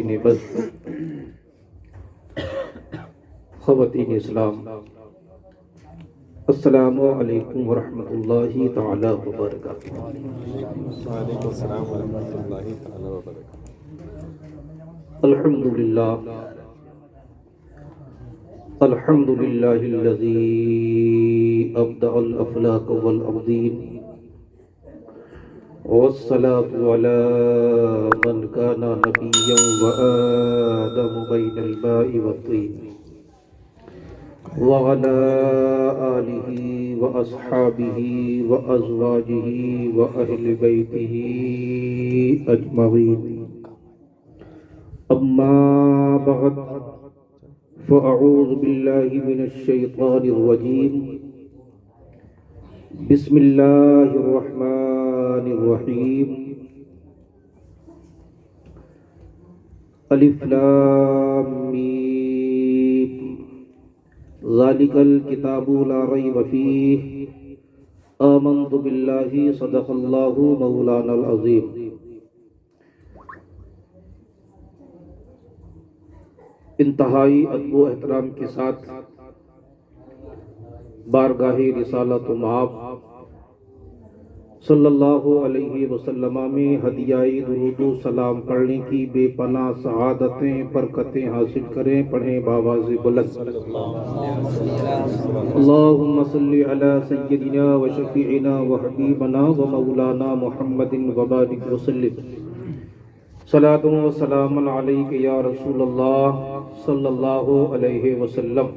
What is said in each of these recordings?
सामीन बस ख़वातीन इस्लाम, अस्सलामु अलैकुम वरहमतुल्लाहि तआला वबरकातुहू। वालेकुम अस्सलाम वरहमतुल्लाहि तआला वबरकातुहू। अल्हम्दुलिल्लाह अल्हम्दुलिल्लाहिल्लज़ी अब्दअल अफ़लाक वल अज़ीम वस्सलातु अला मन काना नबिय्यन व आदम बैनल माइ वत्तीन व अला आलिहि व अस्हाबिहि व अज़वाजिहि व अहलि बैतिहि अजमईन। अम्मा बअद फ़अऊज़ु बिल्लाहि मिनश शैतानिर रजीम। बिस्मिल्लाहिर रहमानिर रहीम। अलिफ लाम मीम। ज़ालिकल किताबु ला रैब फ़ीहि आमन्तु बिल्लाहि सदक़ल्लाहु मौलानल अज़ीम। इंतहाई अदब व एहतराम के साथ बारगाहे रिसालत माब सल्लल्लाहु अलैहि वसल्लम में हदियाई दुरूद व सलाम पढ़ने की बेपनाह सआदतें बरकतें हासिल करें। पढ़ें बावाज़े बुलंद अल्लाहुम्मा सल्लि अला सय्यदिना व शफीइना व हबीबना व मौलाना मुहम्मदिन व बारिक व सल्लिम। सलातुन व सलामुन अलैका या रसूलल्लाह सल्लल्लाहु अलैहि वसल्लम।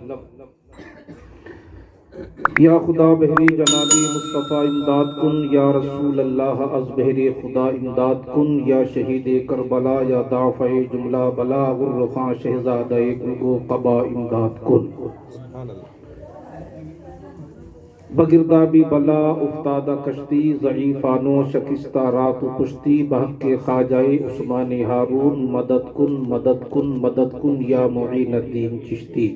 या खुदा बहरे जनाबी मुस्तफ़ा इमदाद कुन, या रसूल अल्लाह अज़ बहरे खुदा इमदाद कुन, या शहीद करबला या दाफ़े जुमला बला गुर्रफ़ा शहज़ादा गुलगो क़बा इमदाद कुन। बगिरदाबी बला उफ्तादा कश्ती ज़ईफ़ानो शकिस्ता रात कुश्ती बहक के ख़ाजाए उस्मान हारून मदद कुन मदद कुन मदद कुन या मुईनुद्दीन चिश्ती।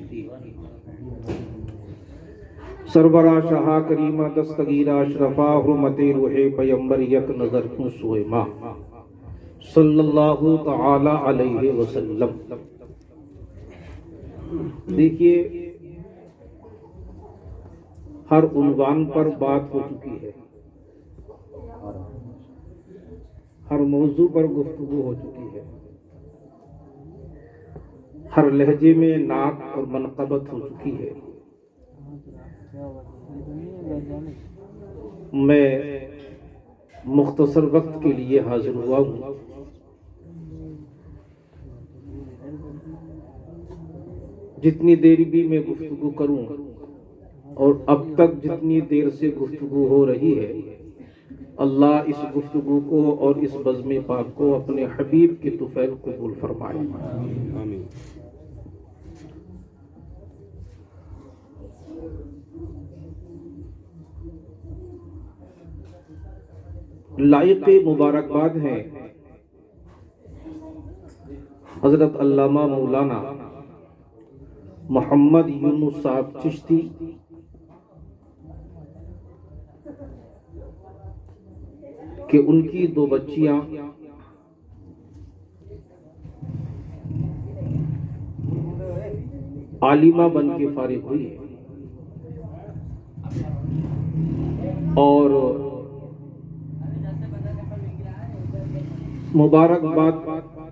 सरवरा शाह करीमा दस्तगीरा अशरफा हुर्मते रूहे पैगंबर यक नजर क्यों सुएमा सल्लल्लाहु तआला अलैहि वसल्लम। देखिए, हर उन्वान पर बात हो चुकी है, हर मौजू पर गुफ्तगू हो चुकी है, हर लहजे में नात और मनक़बत हो चुकी है। मैं मुख्तसर वक्त के लिए हाजिर हुआ हूँ। जितनी देर भी मैं गुफ्तगू करूँ और अब तक जितनी देर से गुफ्तगू हो रही है, अल्लाह इस गुफ्तगू को और इस बज़्म पाक को अपने हबीब के तुफ़ैल कबूल फरमाए। आमीन। लायक मुबारकबाद हैं हजरत अल्लामा मौलाना मोहम्मद यूनुस साहब चिश्ती कि उनकी दो बच्चियां आलिमा बन के फारिग हुई और मुबारकबाद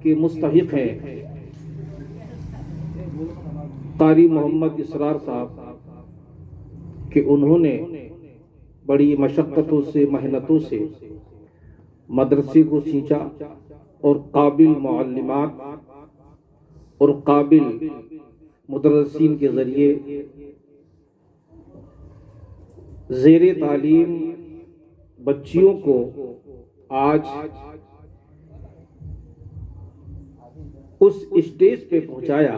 के मुस्तहिक हैं कारी मोहम्मद इसरार साहब कि उन्होंने बड़ी मशक्क़तों से मेहनतों से मदरसे को सींचा और काबिल मुअल्लिमात और काबिल मुदर्रिसीन के ज़रिए ज़ेरे तालीम बच्चियों को आज उस स्टेज पे पहुंचाया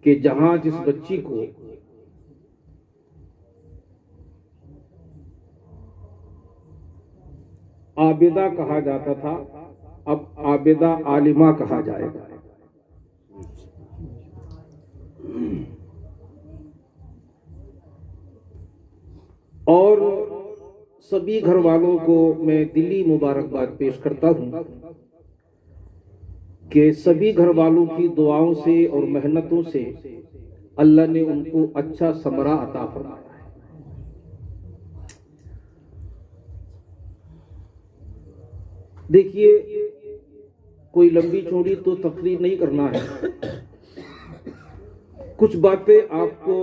कि जहां जिस बच्ची को आबिदा कहा जाता था, अब आबिदा आलिमा कहा जाएगा। और सभी घर वालों को मैं दिली मुबारकबाद पेश करता हूं कि सभी घर वालों की दुआओं से और मेहनतों से अल्लाह ने उनको अच्छा समरा अता फरमाया है। देखिए, कोई लंबी चौड़ी तो तकरीर नहीं करना है, कुछ बातें आपको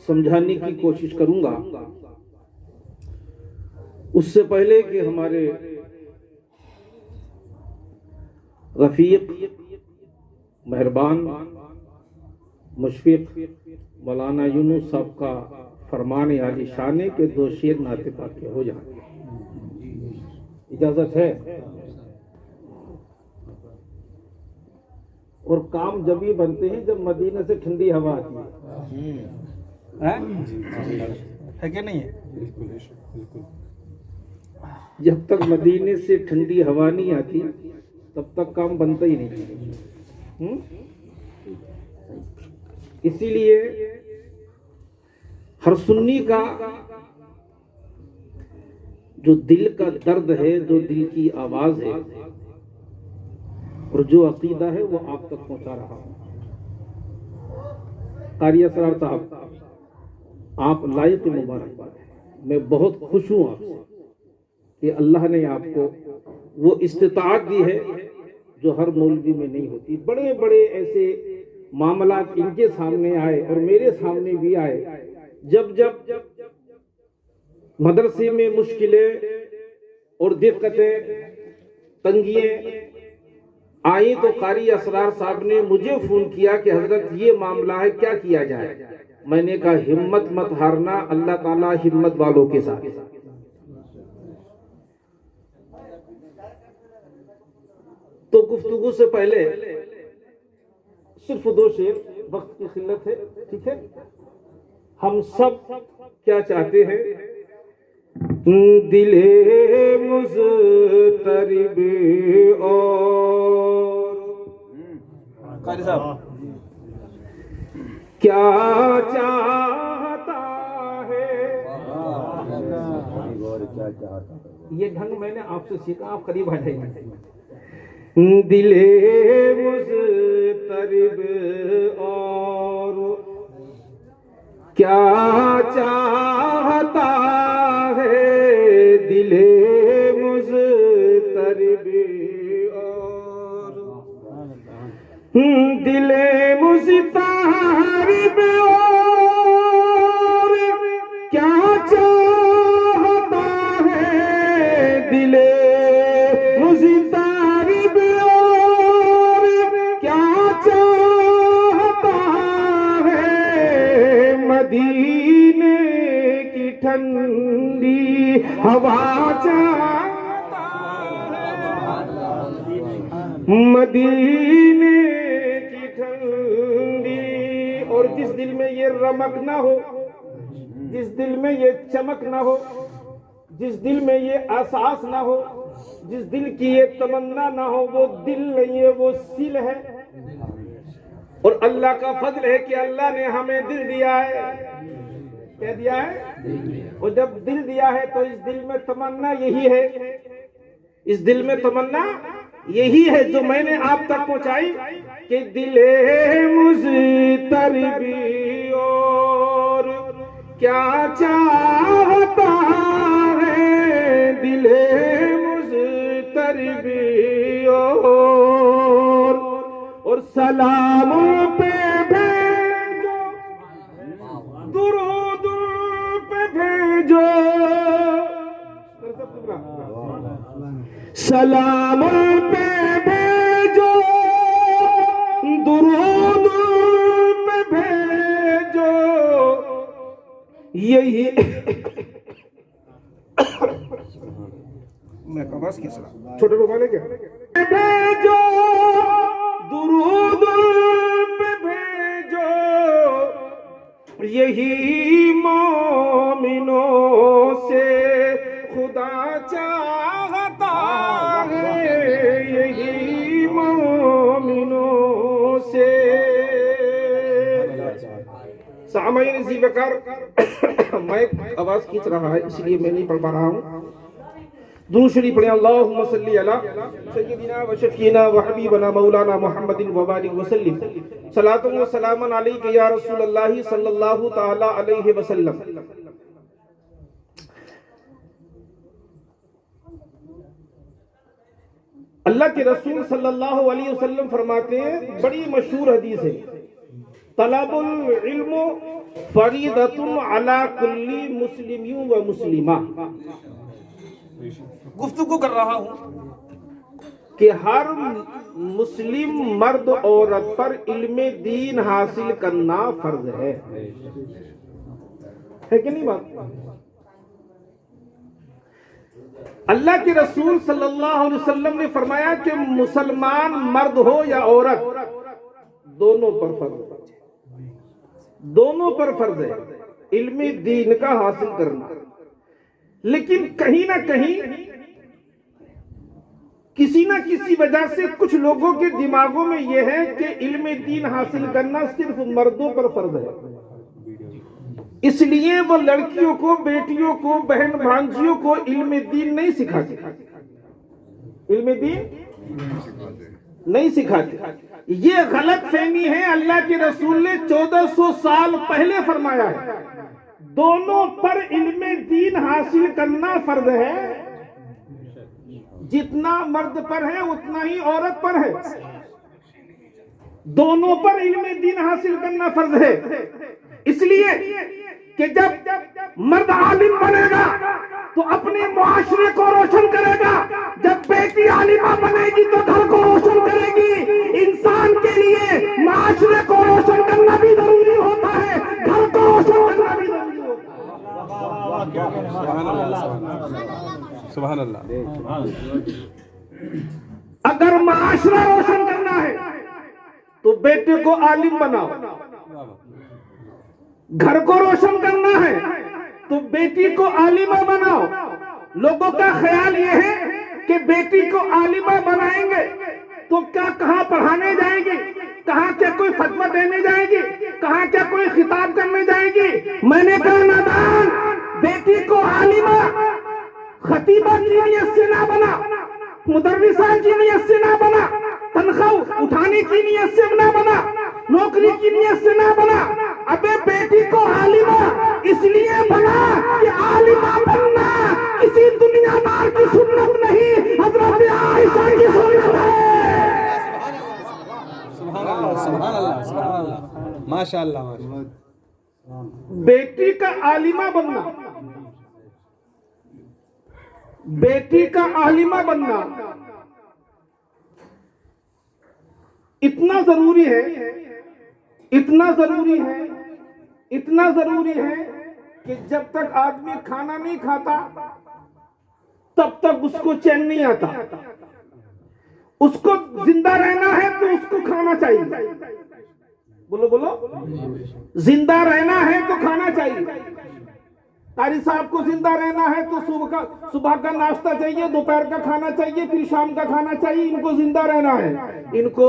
समझाने की कोशिश करूंगा। उससे पहले कि हमारे रफीक मेहरबान मुशफिक मौलाना यूनुस साहब का फरमान आली शान के दो शेर नाते पाके हो जाए, इजाजत है? और काम जब ही बनते हैं जब मदीने से ठंडी हवा आती है कि नहीं है? जब तक मदीने से ठंडी हवा नहीं आती तब तक काम बनता ही नहीं। इसीलिए हर सुन्नी का जो दिल का दर्द है, जो दिल की आवाज है और जो अकीदा है वो आप तक पहुंचा रहा हूं। कारी असरार साहब, आप लायक मुबारकबाद है। मैं बहुत खुश हूं आपसे कि अल्लाह ने आपको वो इस्तिताअत दी है जो हर मौलवी में नहीं होती। बड़े बड़े ऐसे मामला इनके सामने आए और मेरे सामने भी आए, जब जब मदरसे में मुश्किलें और दिक्कतें तंगियां आई तो कारी असरार साहब ने मुझे फोन किया कि हजरत ये मामला है, क्या किया जाए? मैंने कहा हिम्मत मत हारना, अल्लाह ताला हिम्मत वालों के साथ। तो गुफ्तगू से पहले सिर्फ दो शेर, वक्त की किल्लत है, ठीक है? हम सब क्या चाहते हैं? दिले मुज़तरिब और कारी साहब क्या चाहता है? ये ढंग मैंने आपसे सीखा, आप करीब आ जाइए। दिले मुज़तरिब और क्या चाहता है? दिले मुज़तरिब और दिले मुज़तरिब और क्या चाहता है? दिले मुज़तरिब और क्या चाहता है? मदीने की ठंडी हवा चाहता है, मदीने की ठंडी। और जिस दिल में ये रमक ना हो, जिस दिल में ये चमक ना हो, जिस दिल में ये एहसास ना हो, जिस दिल की ये तमन्ना ना हो, वो दिल नहीं है, वो सिल है। और अल्लाह का फजल है कि अल्लाह ने हमें दिल दिया है। क्या दिया है? और जब दिल दिया है तो इस दिल में तमन्ना यही है, इस दिल में तमन्ना यही है जो मैंने आप तक पहुंचाई कि दिले मुज़तरिब और क्या चाहता है? दिले मुज़तरिब और सलामों पे भेजो, दुरूद पे भेजो, सलामों पे भेजो, दुरूद पे भेजो, यही मैं कबास किस रहा छोटे लोग वाले क्या भेजो, दुरूद पे भेजो, यही मोमिनों से खुदा चाहता है, यही मोमिनों से। सामाइन इसी प्रकार मैं आवाज खींच रहा है इसलिए मैं नहीं पढ़ पा रहा हूँ। दुरूद शरीफ पढ़ें। अल्लाहुम्मा सल्ली अला सय्यिदिना व शफीना व हबीबना मौलाना मुहम्मदिन व बारिक व सल्लिम सलातन व सलामन अलैका या रसूलल्लाह सल्लल्लाहु तआला अलैहि वसल्लम। अल्लाह के रसूल सल्लल्लाहु अलैहि वसल्लम फरमाते हैं, बड़ी मशहूर हदीस है, तलबुल इल्म फरीदतुन अला कुल्ली मुस्लिमिन व मुस्लिमा। गुफ्तगू कर रहा हूं कि हर मुस्लिम मर्द औरत पर इल्म दीन हासिल करना फर्ज है कि नहीं बात? अल्लाह के रसूल सल्लल्लाहु अलैहि वसल्लम ने फरमाया कि मुसलमान मर्द हो या औरत, दोनों पर फर्ज है, दोनों पर फर्ज है इल्म दीन का हासिल करना। लेकिन कहीं ना कहीं किसी ना किसी वजह से कुछ लोगों के दिमागों में यह है कि इल्म दीन हासिल करना सिर्फ मर्दों पर फर्ज है, इसलिए वो लड़कियों को, बेटियों को, बहन भांजियों को इल्म दीन नहीं सिखाते, इल्म दीन नहीं सिखाते। ये गलत फहमी है। अल्लाह के रसूल ने 1400 साल पहले फरमाया है, दोनों पर इल्म दीन हासिल करना फर्ज है। जितना मर्द पर है उतना ही औरत पर है, दोनों पर इल्म दीन हासिल करना फर्ज है। इसलिए कि जब मर्द आलिम बनेगा तो अपने मुआशरे को रोशन करेगा, जब बेटी आलिमा बनेगी तो घर को रोशन करेगी। इंसान के लिए मुआशरे को रोशन करना भी जरूरी होता है, घर को रोशन करना भी जरूरी होता है। सुभान अल्लाह। अगर मुआशरा रोशन करना है तो बेटे को आलिम बनाओ, घर को रोशन करना है तो बेटी को आलिमा बनाओ। लोगों का ख्याल यह है कि बेटी को आलिमा बनाएंगे तो क्या कहां पढ़ाने जाएगी, कहां क्या कोई फतवा देने जाएगी, कहां क्या कोई खिताब करने जाएगी। मैंने कहा नादान, बेटी को आलिमा खतीबा की नियत से ना बना, मुदर्रिसा की नियत से ना बना, तनख्वाह उठाने की नियत से ना बना, नौकरी की नियत से ना बना। अबे बेटी को आलिमा इसलिए बना कि आलिमा बनना किसी दुनियादार की सुन्नत नहीं, हजरत आयशा की सुन्नत है। सुभान अल्लाह, सुभान अल्लाह, सुभान अल्लाह, माशाअल्लाह, माशाअल्लाह। बेटी का आलिमा बनना, बेटी का आलिमा बनना इतना जरूरी है, इतना जरूरी है, इतना जरूरी है कि जब तक आदमी खाना नहीं खाता तब तक उसको चैन नहीं आता। उसको जिंदा रहना है तो उसको खाना चाहिए। बोलो बोलो, जिंदा रहना है तो खाना चाहिए। कारी साहब को जिंदा रहना है तो सुबह का नाश्ता चाहिए, दोपहर का खाना चाहिए, फिर शाम का खाना चाहिए। इनको जिंदा रहना है, इनको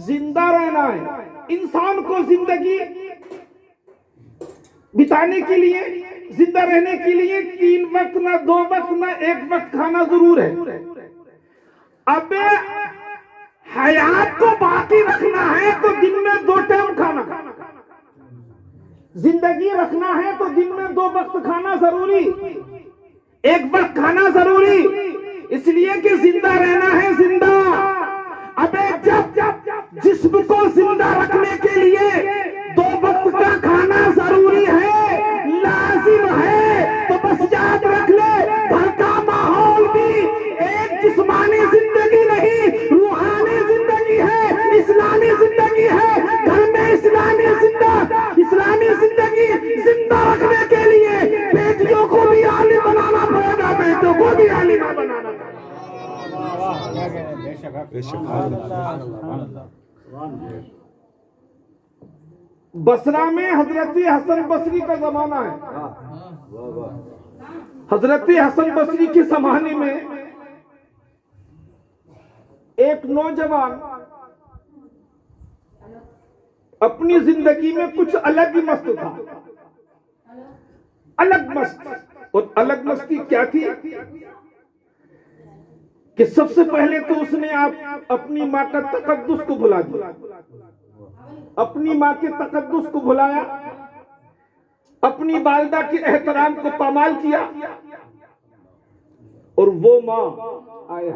जिंदा रहना है। इंसान को जिंदगी बिताने के लिए, जिंदा रहने के लिए 3 वक्त ना 2 वक्त ना 1 वक्त खाना जरूर है। अबे हयात को बाकी रखना है तो दिन में 2 टाइम खाना, जिंदगी रखना है तो दिन में 2 वक्त खाना जरूरी, 1 वक्त खाना जरूरी, इसलिए कि जिंदा रहना है, जिंदा। अबे जब जिस्म को जिंदा रखने के लिए 2 वक्त का खाना जरूरी है, लाजिम है, तो बस याद रख ले, घर का माहौल भी एक जिस्मानी जिंदगी नहीं, रूहानी जिंदगी है, इस्लामी जिंदगी है। घर में इस्लामी जिंदगी जिंदा रखने के लिए बेटियों को भी आलिम बनाना पड़ेगा, बेटों को भी आलिमा बनाना पड़ेगा। बसरा में हजरत हसन बसरी का जमाना है। हजरत हसन बसरी के जमाने में एक नौजवान अपनी जिंदगी में कुछ अलग ही मस्त था, अलग मस्त। और अलग मस्ती क्या थी? कि सबसे पहले तो उसने आप अपनी माँ का तकद्दुस को भुला दिया, अपनी माँ के तकद्दुस को भुलाया, अपनी वालिदा के एहतराम को पामाल किया। और वो माँ आए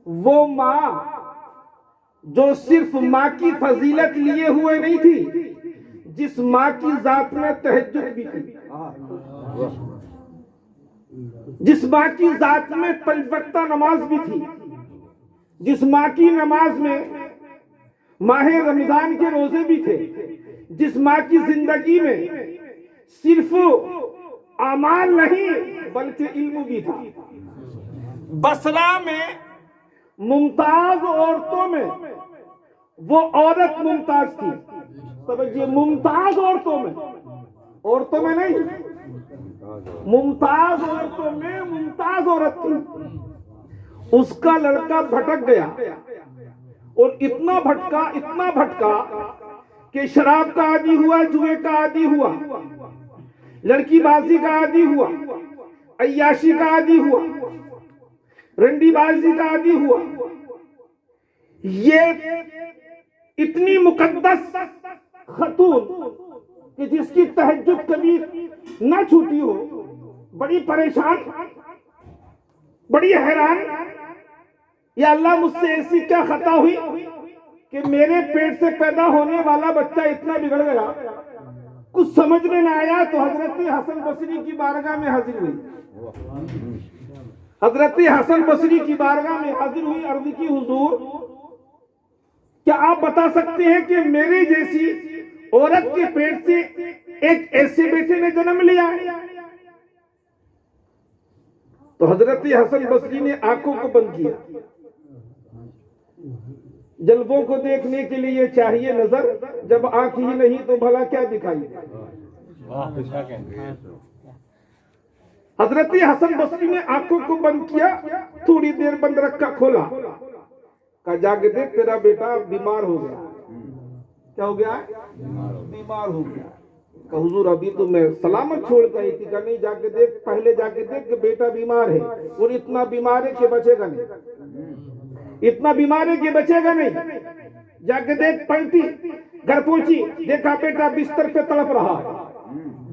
वो माँ जो सिर्फ माँ की फजीलत लिए हुए नहीं थी, जिस माँ की जात में तहज्जुद भी थी, जिस माँ की जात में 5 वक्त नमाज भी थी, जिस माँ की नमाज में माहे रमजान के रोजे भी थे, जिस माँ की जिंदगी में सिर्फ अमाल नहीं बल्कि इल्म भी था। बसरा में मुमताज औरतों में वो औरत मुमताज थी। समझिए, मुमताज औरतों में नहीं, मुमताज औरतों में मुमताज औरत थी। उसका लड़का भटक गया और इतना भटका कि शराब का आदी हुआ, जुए का आदी हुआ, लड़कीबाजी का आदी हुआ, अय्याशी का आदी हुआ, रंडीबाजी का आदी हुआ। ये इतनी मुकद्दस खतून कि जिसकी तहज्जुद कभी न छूटी हो, बड़ी परेशान, बड़ी हैरान, या अल्लाह मुझसे ऐसी क्या खता हुई कि मेरे पेट से पैदा होने वाला बच्चा इतना बिगड़ गया, कुछ समझ में ना आया। तो हजरत हसन बसरी की बारगाह में हाजिर हुई, हजरत हसन बसरी की बारगाह में हाजिर हुई, अर्ज की, हुजूर क्या आप बता सकते हैं कि मेरे जैसी औरत के पेट से एक ऐसे बेटे ने जन्म लिया? तो हजरत हसन बसरी ने आंखों को बंद किया। जलवों को देखने के लिए चाहिए नजर, जब आंख ही नहीं तो भला क्या दिखाई। हजरत हसन बसरी ने आंखों को बंद किया, थोड़ी देर बंद रखा, खोला, कहा जाके देख तेरा बेटा बीमार हो गया। क्या हो गया? बीमार हो गया। कहा हुजूर अभी तो मैं सलामत छोड़ के आई थी। कहा नहीं, जाके देख, पहले जाके देख कि बेटा बीमार है, और इतना बीमार है कि बचेगा नहीं, इतना बीमार है कि बचेगा नहीं। जाके देख, पलटी, घर पहुंची, देखा बेटा बिस्तर पे तड़प रहा है,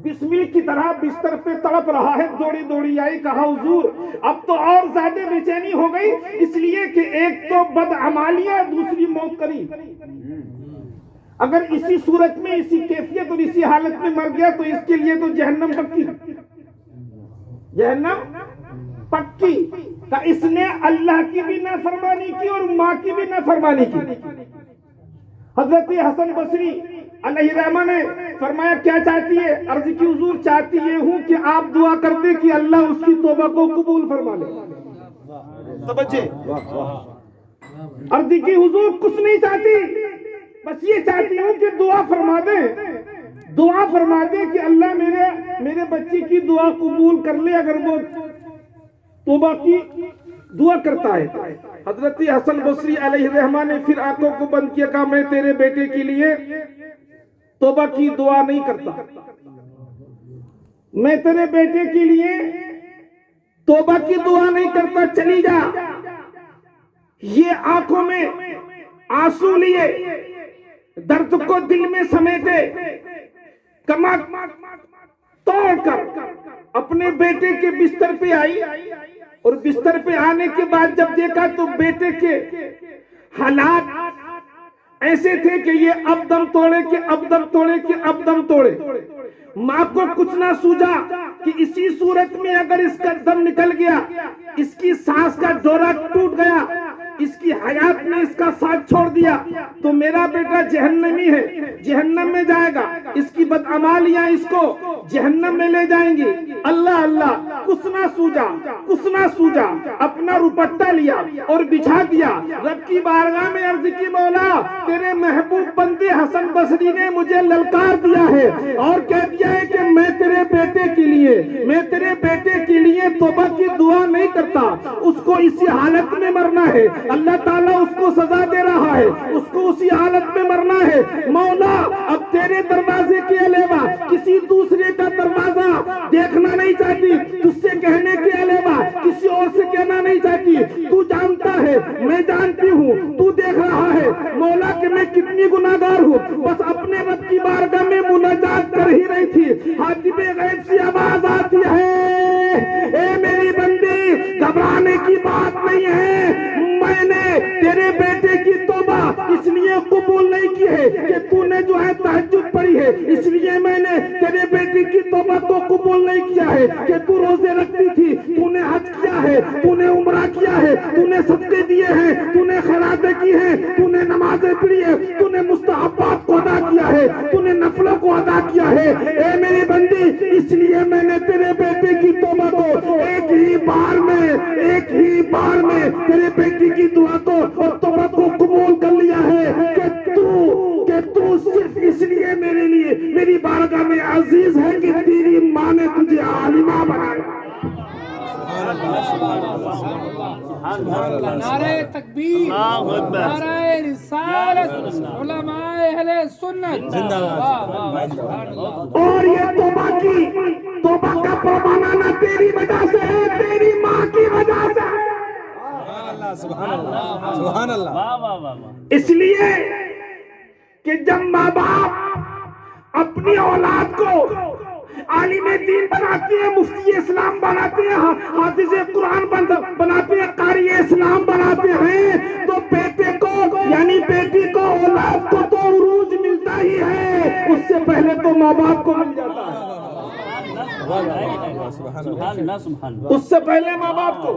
बिस्मिल की तरह बिस्तर पे तड़प रहा है। दौड़ी दौड़ी आई, कहा हुजूर अब तो और ज्यादा बेचैनी हो गई, इसलिए कि एक तो बदअमालियां, दूसरी मौत करीब। अगर इसी सूरत में, इसी कैफियत और इसी हालत में मर गया तो इसके लिए तो जहन्नम पक्की, जहन्नम पक्की। का इसने अल्लाह की भी नाफरमानी की और माँ की भी नाफरमानी की। हजरत हसन बसरी अलैहिर्रहमा ने फरमाया क्या चाहती है? अर्ज की हुजूर चाहती ये हूँ कि आप दुआ कर दे कि अल्लाह उसकी तौबा को कबूल फरमा ले। समझे? अर्ज की हुजूर कुछ नहीं चाहती, बस ये चाहती हूँ कि दुआ फरमा दे, दुआ फरमा दे कि अल्लाह मेरे बच्चे की दुआ कबूल कर ले, अगर वो तौबा की दुआ करता है। हजरत हसन बसरी अलैहिर्रहमा ने फिर आंखों को बंद किया, कहा मैं तेरे बेटे के लिए तौबा की दुआ नहीं करता, मैं तेरे बेटे के लिए तौबा की दुआ नहीं करता, चली जा। ये आंखों में आंसू लिए, दर्द को दिल में समेटे, कमर तोड़कर अपने बेटे के बिस्तर पे आई। और बिस्तर पे आने के बाद जब देखा तो बेटे के हालात ऐसे थे कि ये अब दम तोड़े के अब दम तोड़े के अब दम तोड़े। माँ को कुछ ना सूझा कि इसी सूरत में अगर इसका दम निकल गया, इसकी सांस का डोरा टूट गया, इसकी हयात ने इसका साथ छोड़ दिया, तो मेरा बेटा जहन्नमी है, जहन्नम में जाएगा, इसकी बदअमालियां इसको जहन्नम में ले जाएंगी। अल्लाह अल्लाह, कुछ ना सूझा, कुछ ना सूझा, अपना रुपट्टा लिया और बिछा दिया। रब की बारगाह में अर्ज की, मौला तेरे महबूब बंदे हसन बसरी ने मुझे ललकार दिया है और कह दिया है कि मैं तेरे बेटे के लिए तौबा की दुआ नहीं करता, उसको इसी हालत में मरना है। अल्लाह ताला उसको सजा दे रहा है, उसको उसी हालत में मरना है। मौला अब तेरे दरवाजे के अलावा किसी दूसरे का दरवाजा देखना नहीं चाहती, तुझसे कहने के अलावा किसी और से कहना नहीं चाहती। तू जानता है, मैं जानती हूँ, तू देख रहा है मौला कि मैं कितनी गुनाहगार हूँ। बस अपने रब की बारगाह में मुनाजात कर ही रही थी, हातिमे गैब से आवाज आती है, ए मेरी बंदी घबराने की बात नहीं है, मैंने तेरे बेटे की तौबा इसलिए कबूल नहीं की है कि तूने जो है तहज्जुद पढ़ी है, इसलिए मैंने तेरे बेटे की तौबा को कबूल नहीं किया है कि तू रोजे रखती थी, तूने हज किया है, तूने उम्रा किया है, तूने सदके दिए हैं, तूने खैरातें की हैं, तूने नमाजें पढ़ी है, तूने मुस्तहब्बात को अदा किया है, तूने नफलों को अदा किया है। ए मेरी बंदी, इसलिए मैंने तेरे बेटे की तौबा को एक ही बार में तेरे बेटे की दुआ को और तौबा को कबूल कर लिया है कि तू सिर्फ इसलिए मेरे लिए मेरी बारगाह में अजीज है कि तेरी माँ ने तुझे आलिमा बनाया। नारे तकबीर, नारे रिसालत, उलमाए अहले सुन्नत जिंदाबाद। और ये तौबा का पैमाना ना तेरी वजह से है, तेरी माँ की वजह से है। सुभान अल्लाह, सुभान अल्लाह। इसलिए कि जब माँ बाप अपनी औलाद को आलिमे दीन बनाते हैं, मुफ्ती इस्लाम बनाते हैं, हाफिज कुरान बनाते हैं, कारी इस्लाम बनाते हैं, तो बेटे को यानी बेटी को औलाद को तो उरूज मिलता ही है, उससे पहले तो माँ बाप को मिल जाता है, उससे पहले माँ बाप को,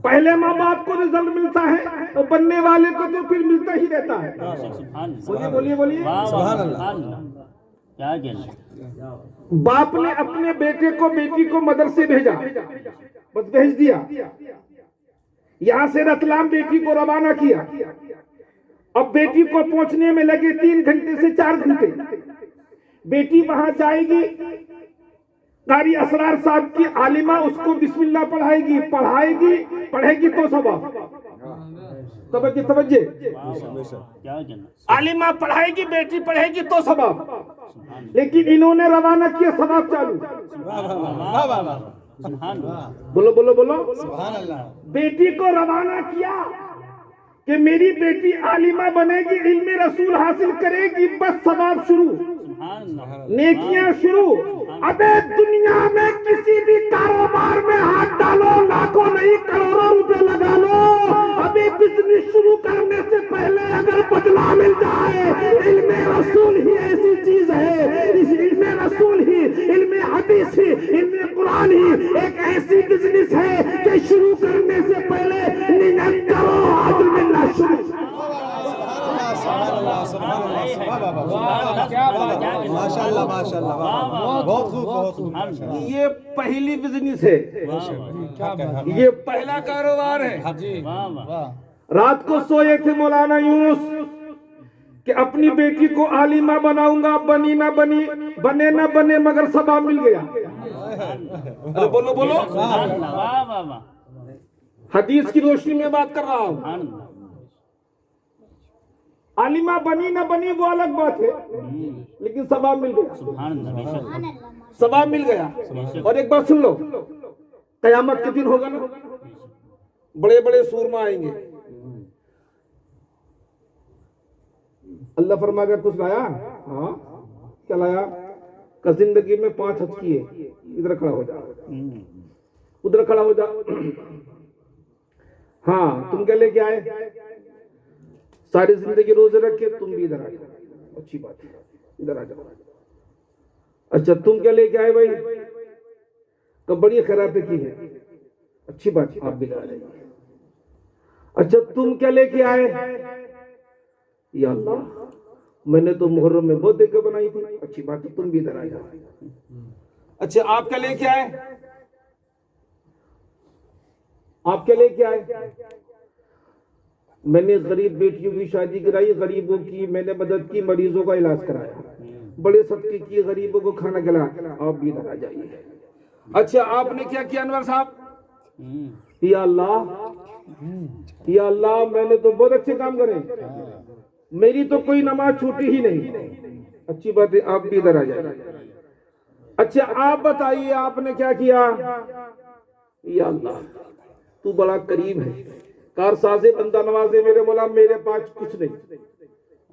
पहले माँ बाप को रिजल्ट मिलता है तो बनने वाले को तो फिर मिलता ही रहता है। बोलिए बोलिए सुभान अल्लाह। क्या कहना, बाप ने अपने बेटे को बेटी को मदरसे भेजा, बस भेज दिया, यहां से रतलाम बेटी को रवाना किया। अब बेटी को पहुंचने में लगे 3 घंटे से 4 घंटे। बेटी वहां जाएगी, कारी असरार साहब की आलिमा उसको बिस्मिल्लाह पढ़ेगी तो सवाब। तवज्जे क्या कहना, आलिमा पढ़ाएगी, बेटी पढ़ेगी तो सवाब, लेकिन इन्होंने रवाना किया सवाब चालू। बोलो बोलो बोलो सुभान अल्लाह। बेटी को रवाना किया कि मेरी बेटी आलिमा बनेगी, इल्मे रसूल हासिल करेगी, बस सवाब शुरू, नेकियां शुरू। अबे दुनिया में किसी भी कारोबार में हाथ डालो, लाखों नहीं करोड़ों रुपए लगा लो, अभी बिजनेस शुरू करने से पहले अगर बदला मिल जाए, इल्मे रसूल ही ऐसी चीज है, इस इल्मे रसूल ही, इल्मे हदीस ही, इल्मे कुरान ही एक ऐसी बिजनेस है कि शुरू करने से पहले नियत करो, आज मिलना शुरू। माशाल्लाह माशाल्लाह, बहुत खूब बहुत खूब। ये पहली बिजनेस है, ये पहला कारोबार है। रात को सोए थे मौलाना यूनुस कि अपनी बेटी को आलिमा बनाऊंगा, बनी ना बनी, बने ना बने, मगर सवाब मिल गया। अरे बोलो बोलो, हदीस की रोशनी में बात कर रहा हूँ। आलिमा बनी ना बनी वो अलग बात है, लेकिन सवाब मिल गया, सवाब मिल गया। और एक बात सुन लो, कयामत के दिन होगा ना, बड़े बड़े सूरमा आएंगे, अल्लाह फरमाएगा कुछ लाया? हाँ क्या लाया? का जिंदगी में 5 हज किए, इधर खड़ा हो जा, उधर खड़ा हो जा। हाँ तुम क्या लेके आए? सारी जिंदगी रोजे रखे, तुम भी इधर आ जाओ, अच्छी बात है, इधर आ जाओ। अच्छा तुम क्या लेके आए भाई? कब बड़ी खैरातें की है, अच्छी बात है, आप भी इधर आ जाइए। अच्छा तुम क्या लेके आए? या अल्लाह मैंने तो मुहर्रम में बहुत देकर बनाई थी, अच्छी बात है, तुम भी इधर आ जाओ। अच्छा आप क्या लेके आए? आप क्या लेके आए? मैंने गरीब बेटियों की शादी कराई, गरीबों की मैंने मदद की, मरीजों का इलाज कराया, बड़े सदके किए, गरीबों को खाना खिलाया, आप भी इधर आ जाइए। अच्छा आपने क्या किया अनवर साहब? या अल्लाह मैंने तो बहुत अच्छे काम करे, मेरी तो कोई नमाज छूटी ही नहीं। अच्छी बात है, आप भी इधर आ जाए। अच्छा आप बताइए आपने क्या किया? या अल्लाह तू बड़ा करीम है, कार साजे बंदा नवाजे। मेरे बोला मेरे पास कुछ नहीं।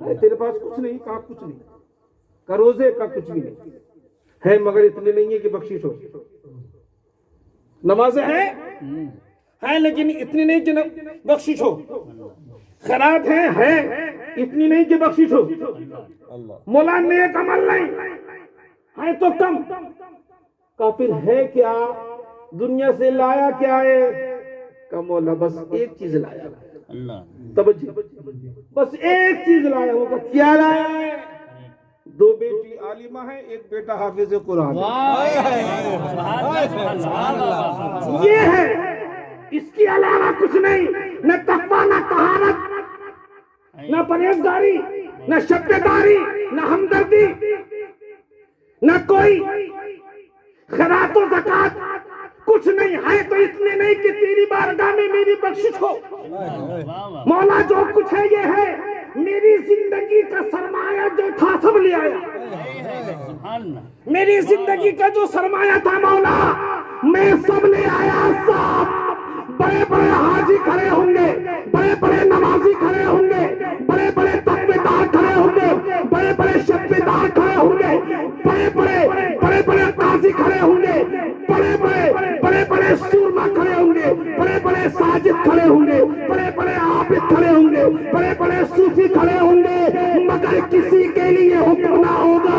अरे तेरे पास कुछ नहीं? कहा कुछ नहीं। का रोजे का कुछ भी नहीं है, मगर इतने नहीं है कि बख्शिश हो। नमाजें है लेकिन इतनी नहीं कि बख्शिश हो। खैरात है इतनी नहीं कि बख्शिश हो। मौला नेक अमल नहीं है तो कम। काफिर है क्या? दुनिया से लाया क्या है? का मौला बस एक चीज लाया तब बस एक चीज लाया होगा। क्या लाया है? 2 बेटी आलिमा है, 1 बेटा हाफिज कुरान। ये है, इसके अलावा कुछ नहीं। न तकवा, न तहारत, न परहेजगारी, न शब्ददारी, न हमदर्दी, न कोई खैरात और ज़कात, कुछ नहीं है। तो इतने नहीं कि तेरी बारगाह में मेरी बख्शिश हो। मौला जो कुछ है ये है। मेरी जिंदगी का सरमाया जो था सब ले आया। मेरी जिंदगी का जो सरमाया था मौला मैं सब ले आया। सब बड़े बड़े हाजी खड़े होंगे, बड़े बड़े नमाजी खड़े होंगे, बड़े बड़े तकबीरदार खड़े होंगे, बड़े बड़े शब्बेदार खड़े होंगे, बड़े बड़े काजी खड़े होंगे, बड़े बड़े सूरमा खड़े होंगे, बड़े बड़े साजिद खड़े होंगे, बड़े बड़े आबिद खड़े होंगे, बड़े बड़े सूफी खड़े होंगे, मगर किसी के लिए हुक्म ना होगा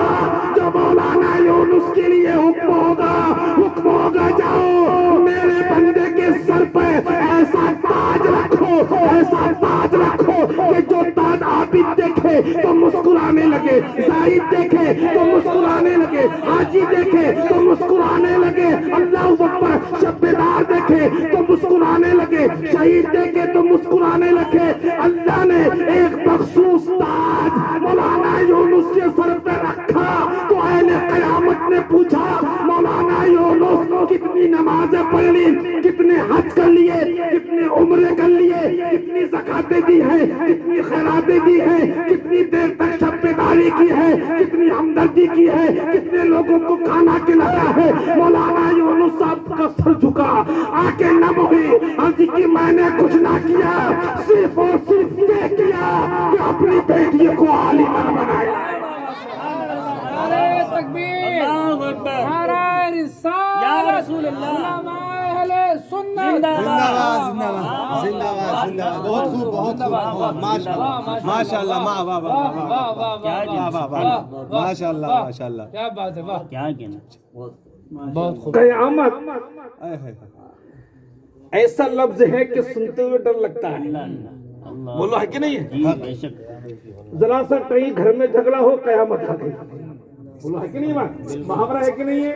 जो मौलाना यूनुस के लिए हुक्म होगा। हुक्म होगा जाओ मेरे बंदे के सर पर ऐसा ताज रखो, ऐसा ताज रखो कि जो ताज आबिद देखे तो मुस्कुराने लगे, जाहिद देखे तो मुस्कुराने लगे, हाजी देखे तो मुस्कुराने लगे, अल्लाह अकबर शब्बेदार देखे तो मुस्कुराने लगे, शहीद देखे तो मुस्कुराने लगे। अल्लाह ने एक मखसूस ताज मौलाना यूनुस के सर पे रखा तो अहले क़यामत ने पूछा मौलाना यूनुस कितनी नमाजें पढ़ ली, कितने हज कर लिए, कितने उम्रे कर लिए, कितनी ज़कातें दी है, कितनी खैरातें दी है, कितनी देर तक शब्बेदारी की है, कितनी हमदर्दी की है, कितने लोगों को खाना खिलाया है। मौलाना यूनुस साहब का सर झुका, आके नम हुई, अर्ज की मैंने कुछ ना किया, सिर्फ और सिर्फ ये किया कि अपनी बेटी को आलिमा बनाया। नारे तकबीर, नारे रिसालत, उलमाए अहले सुन्नत। जिंदाबाद जिंदाबाद जिंदाबाद जिंदाबाद। बहुत खूब बहुत खूब। माशाल्लाह माशाल्लाह माशाल्लाह माशाल्लाह। क्या बात है, वाह क्या कहना। बहुत खूब। क़यामत ऐसा लफ्ज है कि सुनते हुए डर लगता है। अल्लाह बोलो है कि नहीं है? जी बेशक। जरा सा कहीं घर में झगड़ा हो क़यामत आ गई। बोलो है कि नहीं? बात मुहावरा है कि नहीं है?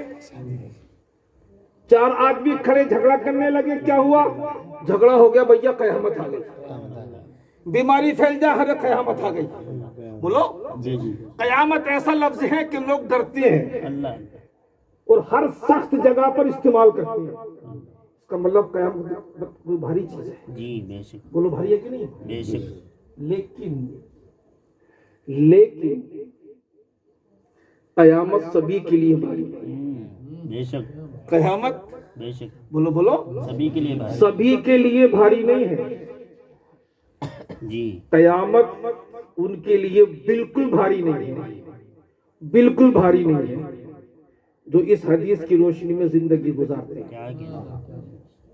4 आदमी खड़े झगड़ा करने लगे, क्या हुआ? झगड़ा हो गया भैया, क़यामत आ गई। बीमारी फैल जा, हर क़यामत आ गई। बोलो जी जी। क़यामत ऐसा लफ्ज है कि लोग डरते हैं अल्लाह और हर सख्त जगह पर इस्तेमाल करते हैं। इसका मतलब क़यामत कोई भारी चीज है। जी बेशक। बोलो भारी है कि नहीं? बेशक। लेकिन क़यामत सभी के लिए भारी है। बेशक। क़यामत बेशक। बोलो सभी के लिए भाई। सभी के लिए भारी नहीं है। जी। क़यामत उनके लिए बिल्कुल भारी नहीं है, बिल्कुल भारी नहीं है जो इस हदीस की रोशनी में जिंदगी गुजारते हैं। क्या कहना।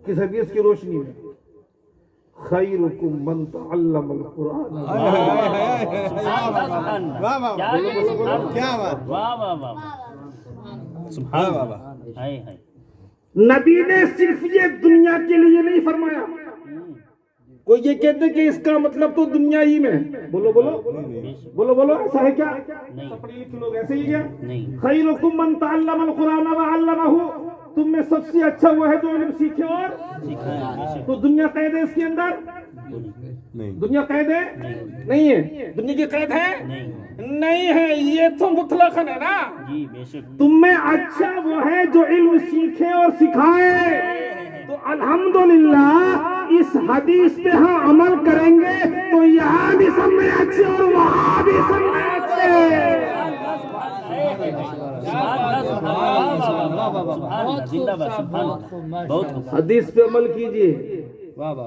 किस हदीस की रोशनी में? खैरुकुम मन तअल्लमल कुरान। वाह वाह क्या बात। वाह वाह वाह। सुभान अल्लाह। हाय हाय। नबी ने सिर्फ ये दुनिया के लिए नहीं फरमाया। कोई ये कहते कि इसका मतलब तो दुनिया ही में। बोलो ऐसा है क्या? नहीं। पढ़े लिखे लोग ऐसे ही क्या? नहीं। खैरुकुम मन तअल्लमल कुरान व अल्लमहु। तुम में सबसे अच्छा वो है जो इल्म सीखे और बेशक। तो दुनिया कैद है इसके अंदर? नहीं दुनिया कैद है? नहीं है। दुनिया की कैद है? नहीं है। ये तो मुतलकन है ना। जी बेशक। तुम में अच्छा वो है जो इल्म सीखे और सिखाए। तो अल्हम्दुलिल्लाह इस हदीस पे हम अमल करेंगे तो यहाँ भी सब में अच्छे और वहाँ भी सब में अच्छे। बहुत हदीस पे अमल कीजिए।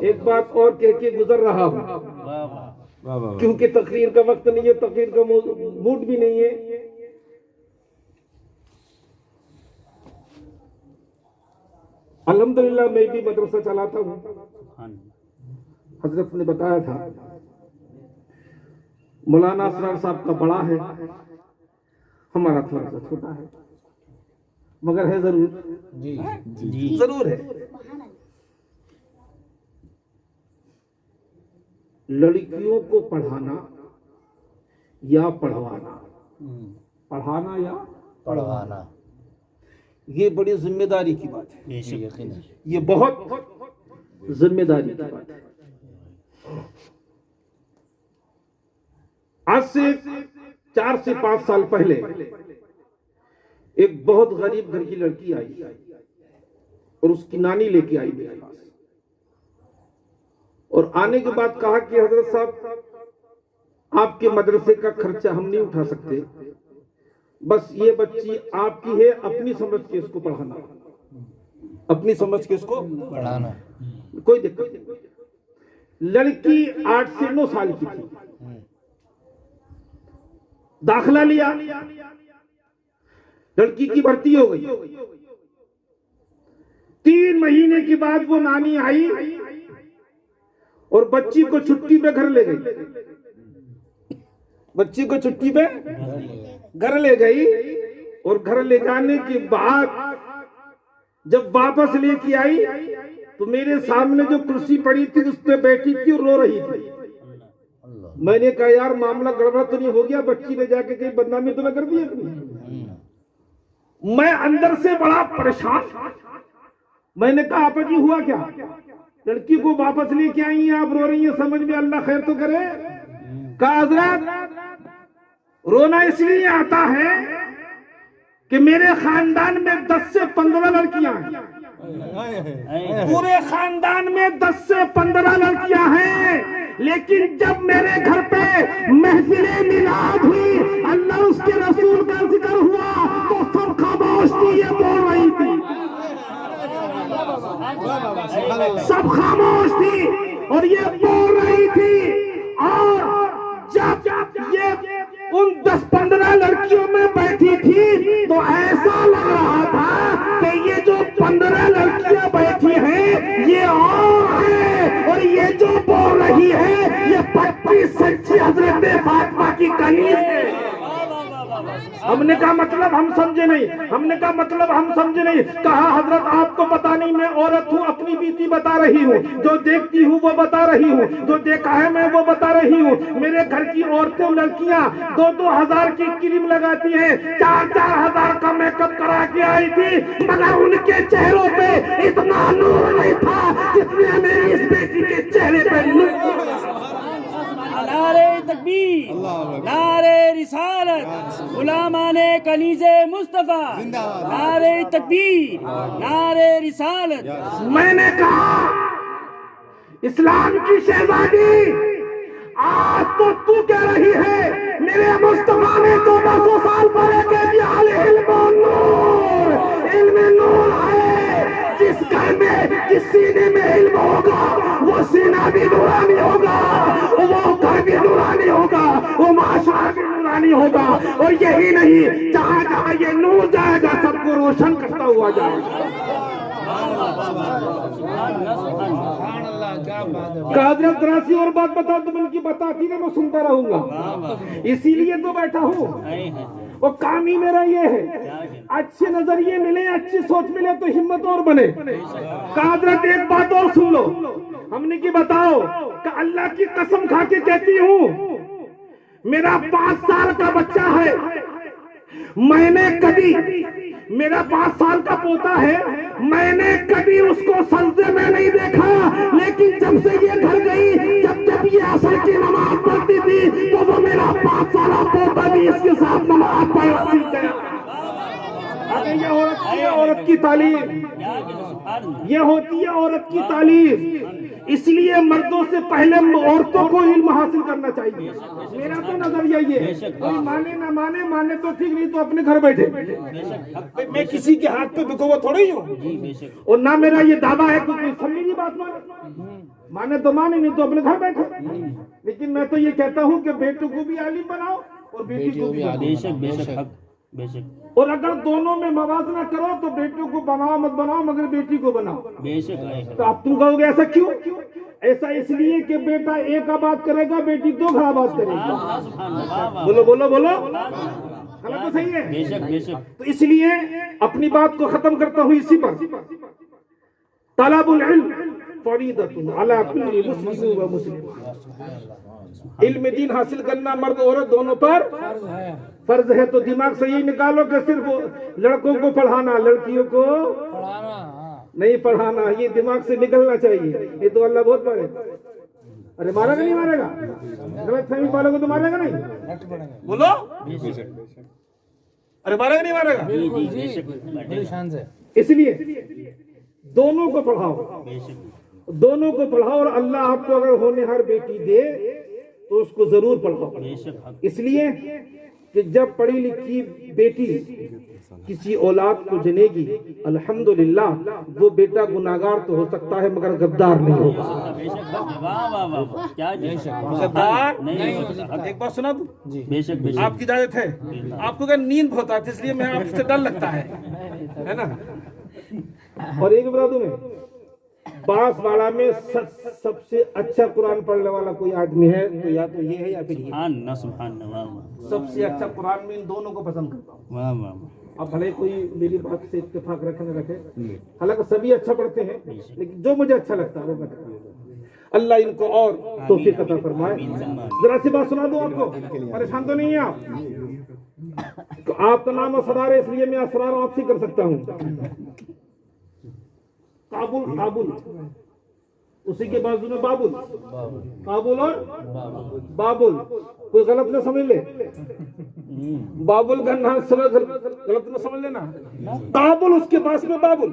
एक बात और कह के गुजर रहा हूँ क्योंकि तकरीर का वक्त नहीं है, तकरीर का मूड भी नहीं है। अल्हम्दुलिल्लाह मैं भी मदरसा चलाता हूँ। हजरत ने बताया था मौलाना असरार साहब का बड़ा है, हमारा थोड़ा सा छोटा है, मगर है जरूर जी जरूर है। लड़कियों को पढ़ाना या पढ़वाना, पढ़ाना या पढ़वाना, ये बड़ी जिम्मेदारी की बात है। बेशक ये बहुत जिम्मेदारी की बात है। आज से 4 से 5 साल पहले एक बहुत गरीब घर की लड़की आई और उसकी नानी लेके आई मेरे पास, और आने के बाद कहा कि हजरत साहब आपके मदरसे का खर्चा हम नहीं उठा सकते, बस ये बच्ची आपकी है, अपनी समझ के इसको पढ़ाना, अपनी समझ के इसको पढ़ाना, कोई दिक्कत नहीं। लड़की 8 से 9 साल की थी, दाखिला लिया, लड़की की भर्ती हो गई। 3 महीने के बाद वो नानी आई और बच्ची को छुट्टी पे घर ले गई, बच्ची को छुट्टी पे घर ले गई। और घर ले जाने के बाद जब वापस लेके आई तो मेरे सामने जो कुर्सी पड़ी थी उस पे बैठी थी और रो रही थी। मैंने कहा यार मामला गड़बड़ तो नहीं हो गया, बच्ची ने जाके कहीं बदनामी तो न कर दी अपनी। मैं अंदर से बड़ा परेशान, मैंने कहा आपा जी हुआ क्या? लड़की को वापस लेके आई हैं, आप रो रही हैं, समझ में अल्लाह खैर तो करे। कहा हजरत रोना इसलिए आता है कि मेरे खानदान में 10 से 15 लड़कियां हैं, पूरे खानदान में 10 से 15 लड़कियां हैं, लेकिन जब मेरे घर पे महफिले मिलाद हुई, अल्लाह उसके रसूल का जिक्र हुआ तो सब खामोश थी, ये बोल रही थी, सब खामोश थी और ये बोल रही थी। और जब ये उन 10-15 लड़कियों में बैठी थी तो ऐसा लग रहा था कि ये जो 15 लड़कियां बैठी हैं ये और है, और ये जो बोल रही है ये 25 सच्ची हजरत फातिमा की कनीज है। हमने कहा मतलब हम समझे नहीं, हमने कहा मतलब हम समझे नहीं। कहा हजरत आपको पता नहीं, मैं औरत हूँ, अपनी बीती बता रही हूँ, जो देखती हूँ वो बता रही हूँ, जो देखा है मैं वो बता रही हूँ। मेरे घर की औरतें लड़कियाँ 2-2 हजार की क्रीम लगाती हैं, 4-4 हजार का मेकअप करा के आई थी, मगर उनके चेहरों पे इतना नूर नहीं था जितने मेरी इस बेटी के चेहरे पे नूर। नारे तकबीर, नारे रिसालत, गुलामाने कनीज़े मुस्तफा, नारे तकबीर, नारे रिसालत। मैंने कहा इस्लाम की शहजादी आज तो तू कह रही है मेरे मुस्तफा ने 1400 साल पहले कह दिया इल्म नूर है, जिस घर में जिस सीने में इल्म होगा वो सीना भी नूरानी होगा, वो घर भी नूरानी होगा, वो माशरा भी नूरानी होगा। और यही नहीं, जहाँ जहाँ ये नूर जाएगा सबको रोशन करता हुआ जाएगा। हजरत राशि और बात बता तो उनकी बताती ना, मैं सुनता रहूंगा, इसीलिए तो बैठा हूँ। और काम ही मेरा ये है, अच्छे नजरिए मिले, अच्छी सोच मिले तो हिम्मत और बने। हजरत एक बात और सुन लो, हमने की बताओ कि अल्लाह की कसम खा के कहती हूँ, मेरा 5 साल का बच्चा है, मैंने कभी, मेरा 5 साल का पोता है, मैंने कभी उसको सजदे में नहीं देखा, लेकिन जब से ये घर गई, जब ये असर की नमाज पढ़ती थी तो वो मेरा 5 साल पोता भी इसके साथ नमाज पढ़ती है। औरत की तालीम, क्या कहना, सुभान अल्लाह। ये होती है औरत की तालीम। इसलिए मर्दों से पहले औरतों को इल्म हासिल करना चाहिए। मेरा तो नजरिया ये है, कोई माने ना माने, माने तो ठीक, नहीं तो अपने घर बैठे। बेशक, मैं किसी के हाथ पे बिका हुआ थोड़ी ही हूँ, जी बेशक, और ना मेरा ये दावा है कि कोई समझी नहीं बात माने तो माने, नहीं तो अपने घर बैठे। लेकिन मैं तो ये कहता हूँ कि बेटों को भी आलिम बनाओ और बेटी को भी बनाओ। बेशक बेशक हक, बेशक और अगर दोनों में मवाजना करो तो बेटों को बनाओ मत बनाओ, मगर बेटी को बनाओ। बेशक है। तो आप तुम कहोगे ऐसा क्यों? ऐसा इसलिए कि बेटा एक आबाद करेगा, बेटी दो आबाद करेगी। सुभान अल्लाह, वाह, वाह। बोलो बोलो बोलो, गलत तो सही है। बेशक बेशक, तो इसलिए अपनी बात को खत्म करता हूँ इसी पर। तलबुल इल्म फरीदतुन अला कुल्ली मुस्लिम व मुस्लिम। इल्म दीन हासिल करना मर्द औरत दोनों पर फर्ज है। तो दिमाग से यही निकालो कि सिर्फ लड़कों को पढ़ाना, लड़कियों को नहीं पढ़ाना, ये दिमाग से निकलना चाहिए। ये तो अल्लाह बहुत मारे। अरे मारेगा नहीं मारेगा? गलत फहमी वालों को तो मारेगा नहीं? बोलो, अरे मारेगा नहीं मारेगा? जी जी बेशक, इसलिए दोनों को पढ़ाओ, बेशक दोनों को पढ़ाओ। और अल्लाह आपको अगर होनहार बेटी दे तो उसको जरूर पढ़ाओ। बेशक हक, इसलिए कि जब पढ़ी लिखी बेटी किसी औलाद को जनेगी, अल्हम्दुलिल्लाह, वो बेटा गुनाहगार तो हो सकता है मगर गद्दार नहीं होगा। बेशक हक, वाह वाह वाह वाह, क्या गद्दार नहीं हो सकता। एक बात सुना दूं? बेशक बेशक, आपकी इजाजत है? आपको क्या नींद बहुत आती है इसलिए मैं आपसे डर लगता है ना? और एक बता दूं, मैं बांसवाड़ा में सबसे अच्छा कुरान पढ़ने वाला कोई आदमी है तो या तो ये है या फिर ये। सुभान अल्लाह, सुभान अल्लाह, वाह वाह, सबसे अच्छा कुरान में इन दोनों को पसंद करता हूँ। वाह वाह वाह। अब भले कोई मेरी बात से इत्तेफाक रखे न रखे, हालांकि सभी अच्छा पढ़ते हैं, लेकिन जो मुझे अच्छा लगता है वो मैं करता हूं। अल्लाह इनको और तौफीक अता फरमाए। जरा सी बात सुना दूं आपको, परेशान तो नहीं है आप? तो आपका नाम असरार है इसलिए मैं असरार आपसे कर सकता हूँ। काबुल, काबुल, उसी के बाजू में बाबुल, काबुल और बाबुल, कोई गलत न समझ ले। बाबुल का नाम समझ गलत न समझ लेना। काबुल उसके पास में बाबुल।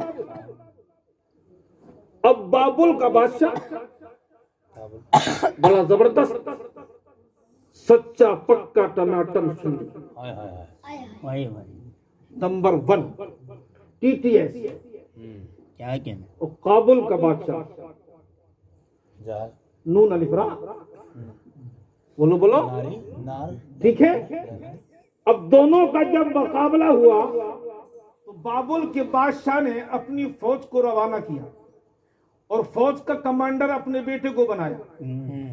अब बाबुल का बादशाह बड़ा जबरदस्त, सच्चा पक्का टनाटन सुनी, भाई भाई, नंबर 1 TTS। क्या कहना, और काबुल का बादशाह नून अलिफरा, बोलो बोलो, ठीक है। अब दोनों का जब मुकाबला हुआ तो बाबुल के बादशाह ने अपनी फौज को रवाना किया और फौज का कमांडर अपने बेटे को बनाया,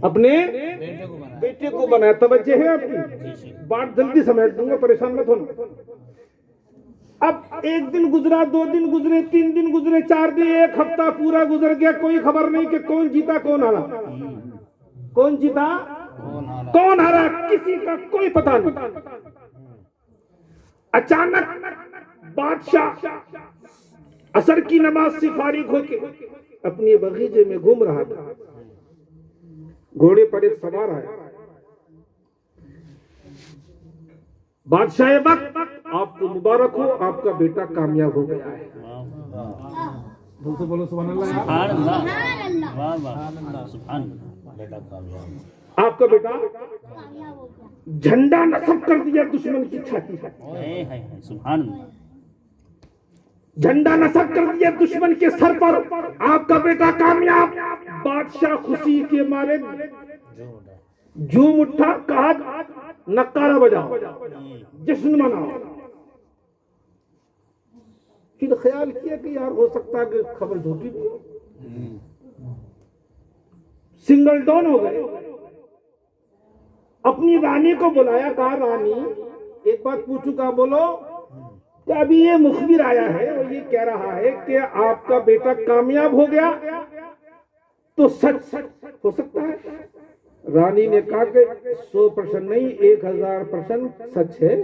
अपने बेटे को बनाया। तवज्जो है आपकी? बात जल्दी समेट दूंगा, परेशान मत होना। अब एक दिन गुजरा, 2 दिन गुजरे, 3 दिन गुजरे, 4 दिन, 1 हफ्ता पूरा गुजर गया, कोई खबर नहीं कि कौन जीता कौन हारा, कौन जीता कौन हारा, किसी का कोई पता नहीं। अचानक बादशाह असर की नमाज से फारिग होके अपने बगीचे में घूम रहा था। घोड़े पर एक सवार आया। बादशाह वक्त, आपको मुबारक हो, आपका बेटा कामयाब हो गया है। बोलो बोलो सुभान अल्लाह। सुभान अल्लाह, वाह वाह, सुभान अल्लाह, आपका बेटा झंडा नस्ब कर दिया दुश्मन की छाती पर, है, सुभान अल्लाह, झंडा नस्ब कर दिया दुश्मन के सर पर। आपका बेटा कामयाब। बादशाह खुशी के मारे झूम उठा, कहा नक्कारा बजाओ, जश्न मनाओ। फिर ख्याल किया कि यार हो सकता है कि खबर झूठी थी, सिंगल डाउन हो गए। अपनी रानी को बुलाया, कहा रानी एक बात पूछू, का बोलो कि अभी ये मुखबिर आया है और ये कह रहा है कि आपका बेटा कामयाब हो गया, तो सच हो सकता है? रानी ने कहा कि 100% नहीं, 1000% सच है।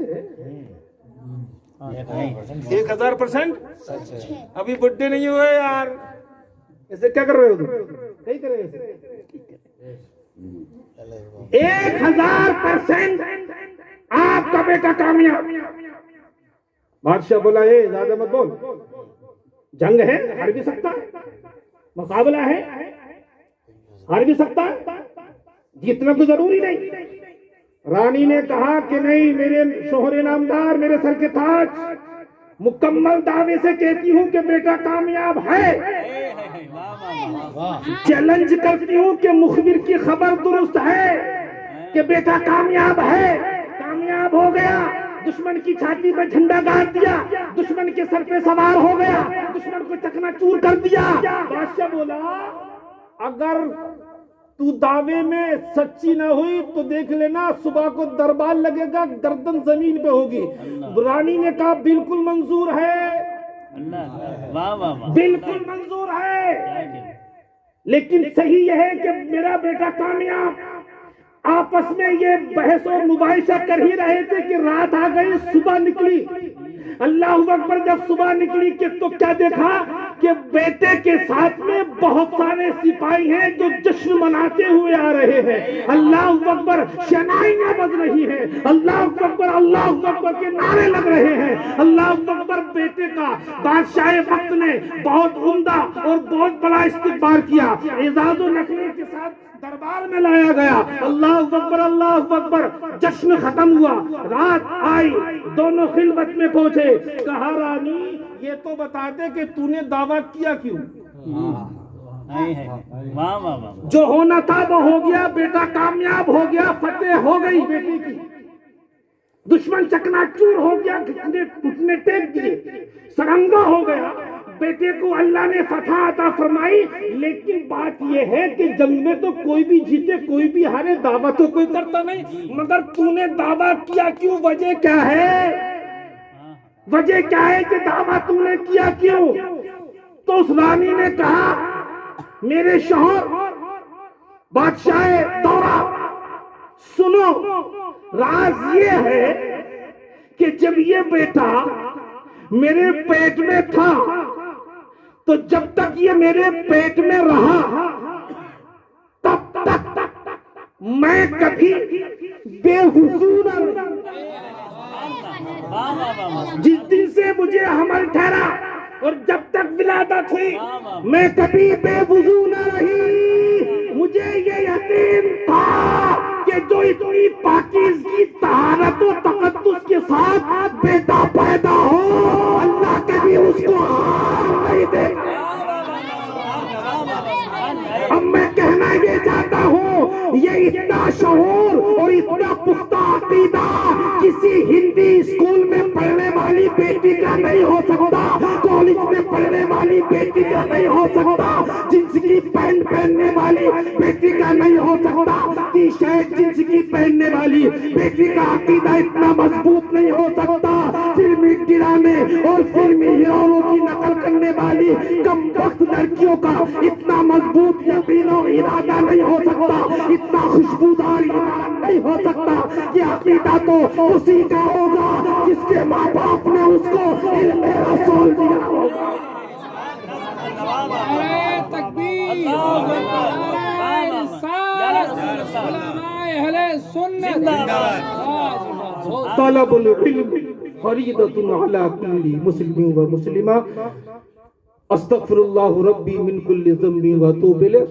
1000% अभी बुढ़े नहीं हुए यार, ऐसे क्या कर रहे हो तुम? नहीं कर रहे ऐसे। 1000% आपका बेटा कामयाब। बादशाह बोला, ए ज्यादा मत बोल, जंग है, हार भी सकता है, मुकाबला है, हार भी सकता है, जीतना तो जरूरी नहीं। रानी ने कहा कि नहीं, मेरे शोहरे नामदार, मेरे सर के ताज, मुकम्मल दावे से कहती हूँ कि बेटा कामयाब है। चैलेंज करती हूँ कि मुखबिर की खबर दुरुस्त है कि बेटा कामयाब है, कामयाब हो गया, दुश्मन की छाती पर झंडा गाड़ दिया, दुश्मन के सर पे सवार हो गया, दुश्मन को चकनाचूर कर दिया। बादशाह बोला, अगर तू दावे में सच्ची न हुई तो देख लेना, सुबह को दरबार लगेगा, गर्दन जमीन पे होगी। रानी ने कहा, बिल्कुल मंजूर है, वाह वाह वाह, बिल्कुल मंजूर है, लेकिन सही यह है कि मेरा बेटा कामयाब। आपस में ये बहस और मुबाहिसा कर ही रहे थे कि रात आ गई, सुबह निकली। अल्लाह अकबर, जब सुबह निकली कि तो क्या देखा कि बेटे के साथ में बहुत सारे सिपाही हैं जो जश्न मनाते हुए आ रहे हैं। अल्लाह अकबर, शनाइयां बज रही हैं, अल्लाह अकबर के नारे लग रहे हैं। अल्लाह अकबर, बेटे का बादशाह वक्त ने बहुत उम्दा और बहुत बड़ा इस्तकबाल किया, एजाज और नखरे के साथ दरबार में लाया गया। अल्लाह अकबर, जश्न खत्म हुआ, रात आई, दोनों खिलवत में पहुंचे। कहा, रानी ये तो बता दे कि तूने दावा किया क्यों? वाह वाह वाह, जो होना था वो हो गया, बेटा कामयाब हो गया, फतेह हो गई बेटी की, दुश्मन चकनाचूर हो गया, घुटने टेक दिए, सरंगा हो गया, बेटे को अल्लाह ने फतह अता फरमाई। लेकिन बात यह है कि जंग में तो कोई भी जीते कोई भी हारे, दावा तो कोई करता नहीं, मगर तूने दावा किया क्यों? वजह क्या है? वजह क्या है कि दावा तूने किया क्यों? तो उस रानी ने कहा, मेरे शौहर बादशाह दौरा, सुनो, राज ये है कि जब ये बेटा मेरे पेट में था तो जब तक ये मेरे पेट में रहा तब तक मैं कभी बेहुसूर न, जिस दिन से मुझे हमल ठहरा और जब तक विलादत हुई मैं कभी बेवुजू न रही। मुझे ये यकीन था कि जो इतनी पाकीज़गी, तहारत और तकद्दुस के साथ बेटा पैदा हो, अल्लाह कभी उसको हार नहीं देगा। अब मैं कहना ये चाहता हूँ, ये इतना शऊर और इतना पुख्ता अकीदा किसी हिंदी स्कूल में पढ़ने वाली बेटी का नहीं हो सकता, कॉलेज में पढ़ने वाली बेटी का नहीं हो सकता, जींस की पैंट पहनने वाली बेटी का नहीं हो सकता, टी शर्ट जींस की पहनने वाली बेटी का अकीदा इतना मजबूत नहीं हो सकता, फिल्मी ड्रामे और फिल्मी हीरोओं की नकल करने वाली कम वक्त लड़कियों का इतना मजबूत यकीन और इरादा नहीं हो सकता, इतना खुशबूदार ईमान नहीं हो सकता कि अकीदा तो उसी का होगा जिसके माँ बाप ने उसको इल्मे रसूल दिया होगा। तलबुल इल्म फरीदतुन अला कुल्ली मुस्लिम व मुस्लिमा। अस्तगफिरुल्लाह रब्बी मिन कुल्ली ज़ंबि व अतूबु इलैह।